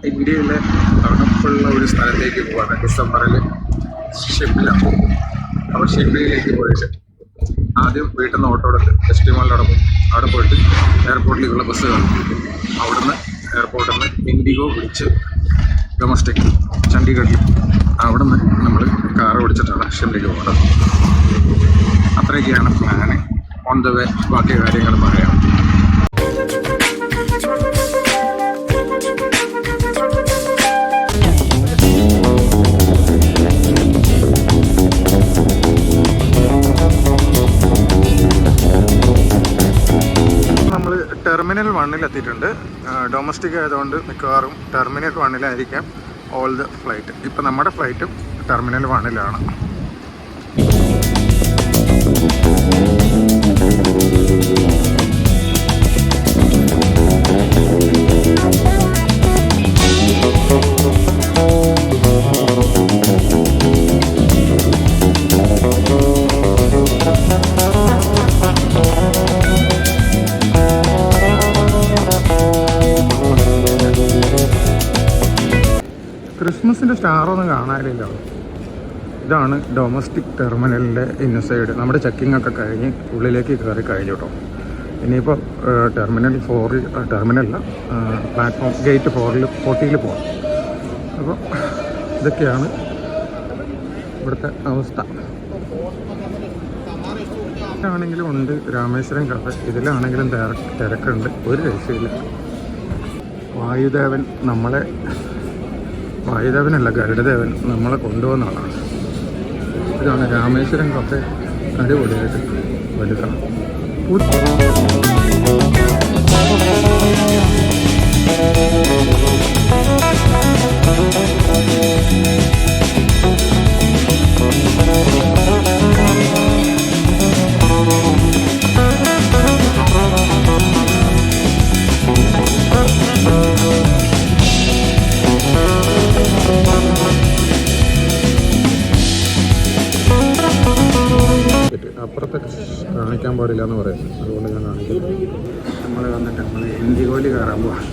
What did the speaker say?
ഇന്ത്യയിലെ തണുപ്പുള്ള ഒരു സ്ഥലത്തേക്ക് പോവാണ്. ഡിസംബറിൽ ഷിംല. അപ്പോൾ ഷിംലയിലേക്ക് പോയിട്ട് ആദ്യം വീട്ടിൽ നിന്ന് ഓട്ടോ എടുത്ത് ഫെസ്റ്റിവലിൻ്റെ അവിടെ പോയി. അവിടെ പോയിട്ട് എയർപോർട്ടിലേക്കുള്ള ബസ് കാണും. അവിടുന്ന് എയർപോർട്ടിൽ നിന്ന് ഇൻഡിഗോ പിടിച്ച് ഡൊമസ്റ്റിക് ചണ്ഡീഗഡിൽ അവിടെ നിന്ന് നമ്മൾ കാർ ഓടിച്ചിട്ടാണ് ഷിംലയ്ക്ക് പോകുന്നത്. അത്രയൊക്കെയാണ് പ്ലാന്. ഓൺ ദ വേ ബാക്കി കാര്യങ്ങൾ പറയാം. ടെർമിനൽ 1 എത്തിയിട്ടുണ്ട്. ഡൊമസ്റ്റിക് ആയതുകൊണ്ട് മിക്കവാറും ടെർമിനൽ 1 ഓൾ ദ ഫ്ലൈറ്റ്. ഇപ്പം നമ്മുടെ ഫ്ലൈറ്റും ടെർമിനൽ 1 ക്രിസ്മസിൻ്റെ സ്റ്റാറൊന്നും കാണാനില്ല. ഇതാണ് ഡൊമസ്റ്റിക് ടെർമിനലിൻ്റെ ഇൻസൈഡ്. നമ്മുടെ ചെക്കിംഗ് ഒക്കെ കഴിഞ്ഞ് ഉള്ളിലേക്ക് കയറി കഴിഞ്ഞു കേട്ടോ. ഇനിയിപ്പോൾ ടെർമിനൽ 4 ടെർമിനലില്ല, പ്ലാറ്റ്ഫോം ഗേറ്റ് 40 പോകാം. അപ്പോൾ ഇതൊക്കെയാണ് ഇവിടുത്തെ അവസ്ഥ. ഇതിലാണെങ്കിലും ഉണ്ട് രാമേശ്വരം കഫേ, ഇതിലാണെങ്കിലും തിരക്കുണ്ട്, ഒരു രക്ഷയില്ല. വായുദേവനല്ല, ഗരുഡദേവൻ നമ്മളെ കൊണ്ടുപോകുന്ന ആളാണ്. ഇതാണ് രാമേശ്വരം കഫേ. അടിപൊളിയായിട്ട് വലുതാണ്. അപ്പുറത്തെ കാണിക്കാൻ പാടില്ല എന്ന് പറയുന്നത്, അതുകൊണ്ട് ഞാൻ കാണിക്കുന്നത്. നമ്മൾ വന്നിട്ട് നമ്മൾ ഇൻഡിഗോയിൽ കയറാൻ പോവാം.